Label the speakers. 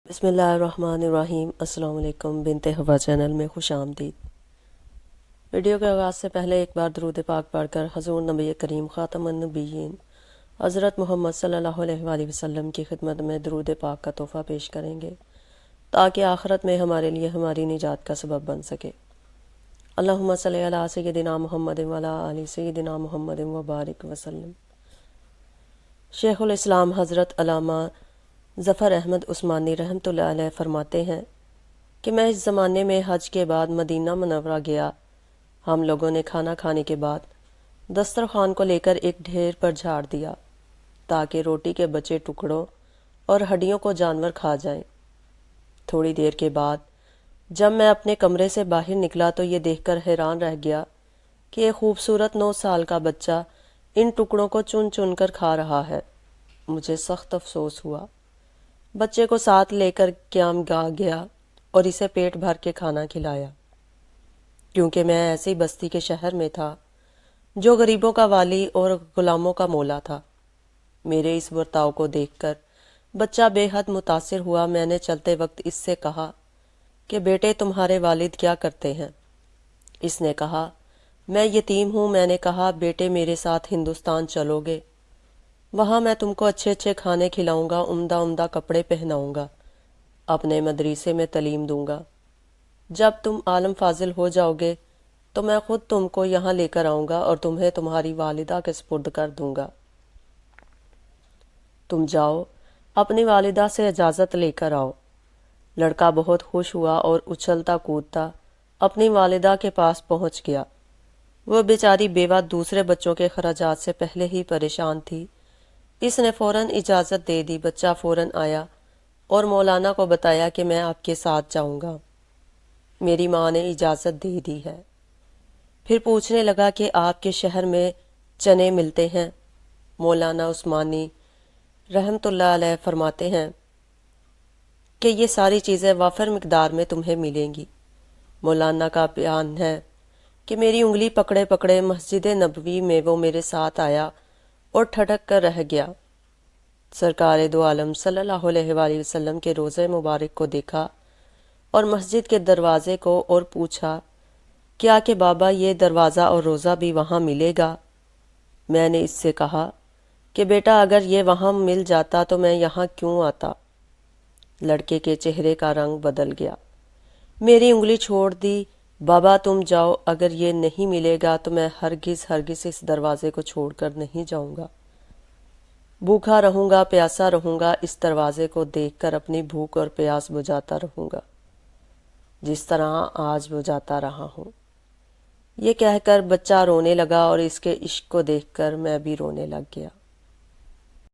Speaker 1: بسم اللہ الرحمن الرحیم۔ السلام علیکم، بنت ہوا چینل میں خوش آمدید۔ ویڈیو کے آغاز سے پہلے ایک بار درود پاک پڑھ کر حضور نبی کریم خاتم النبیین حضرت محمد صلی اللہ علیہ وآلہ وسلم کی خدمت میں درود پاک کا تحفہ پیش کریں گے تاکہ آخرت میں ہمارے لیے ہماری نجات کا سبب بن سکے۔ اللہم صلی علی سیدنا محمد وعلی آل سیدنا محمد وبارک وسلم۔ شیخ الاسلام حضرت علامہ ظفر احمد عثمانی رحمۃ اللہ علیہ فرماتے ہیں کہ میں اس زمانے میں حج کے بعد مدینہ منورہ گیا۔ ہم لوگوں نے کھانا کھانے کے بعد دسترخوان کو لے کر ایک ڈھیر پر جھاڑ دیا تاکہ روٹی کے بچے ٹکڑوں اور ہڈیوں کو جانور کھا جائیں۔ تھوڑی دیر کے بعد جب میں اپنے کمرے سے باہر نکلا تو یہ دیکھ کر حیران رہ گیا کہ ایک خوبصورت 9 سال کا بچہ ان ٹکڑوں کو چن چن کر کھا رہا ہے۔ مجھے سخت افسوس ہوا۔ بچے کو ساتھ لے کر قیام گاہ گیا اور اسے پیٹ بھر کے کھانا کھلایا، کیونکہ میں ایسی بستی کے شہر میں تھا جو غریبوں کا والی اور غلاموں کا مولا تھا۔ میرے اس برتاؤ کو دیکھ کر بچہ بے حد متاثر ہوا۔ میں نے چلتے وقت اس سے کہا کہ بیٹے تمہارے والد کیا کرتے ہیں؟ اس نے کہا میں یتیم ہوں۔ میں نے کہا بیٹے میرے ساتھ ہندوستان چلو گے، وہاں میں تم کو اچھے اچھے کھانے کھلاؤں گا، عمدہ عمدہ کپڑے پہناؤں گا، اپنے مدرسے میں تعلیم دوں گا۔ جب تم عالم فاضل ہو جاؤ گے تو میں خود تم کو یہاں لے کر آؤں گا اور تمہیں تمہاری والدہ کے سپرد کر دوں گا۔ تم جاؤ، اپنی والدہ سے اجازت لے کر آؤ۔ لڑکا بہت خوش ہوا اور اچھلتا کودتا اپنی والدہ کے پاس پہنچ گیا۔ وہ بیچاری بیوہ دوسرے بچوں کے خراجات سے پہلے ہی پریشان تھی۔ اس نے فوراً اجازت دے دی۔ بچہ فوراً آیا اور مولانا کو بتایا کہ میں آپ کے ساتھ جاؤں گا، میری ماں نے اجازت دے دی ہے۔ پھر پوچھنے لگا کہ آپ کے شہر میں چنے ملتے ہیں؟ مولانا عثمانی رحمۃ اللہ علیہ فرماتے ہیں کہ یہ ساری چیزیں وافر مقدار میں تمہیں ملیں گی۔ مولانا کا بیان ہے کہ میری انگلی پکڑے پکڑے مسجد نبوی میں وہ میرے ساتھ آیا اور ٹھٹک کر رہ گیا۔ سرکار دو عالم صلی اللہ علیہ وآلہ وسلم کے روضہ مبارک کو دیکھا اور مسجد کے دروازے کو، اور پوچھا کیا کہ بابا یہ دروازہ اور روضہ بھی وہاں ملے گا؟ میں نے اس سے کہا کہ بیٹا اگر یہ وہاں مل جاتا تو میں یہاں کیوں آتا؟ لڑکے کے چہرے کا رنگ بدل گیا۔ میری انگلی چھوڑ دی۔ بابا تم جاؤ، اگر یہ نہیں ملے گا تو میں ہرگز ہرگز اس دروازے کو چھوڑ کر نہیں جاؤں گا۔ بھوکا رہوں گا، پیاسا رہوں گا، اس دروازے کو دیکھ کر اپنی بھوک اور پیاس بجھاتا رہوں گا جس طرح آج بجھاتا رہا ہوں۔ یہ کہہ کر بچہ رونے لگا اور اس کے عشق کو دیکھ کر میں بھی رونے لگ گیا۔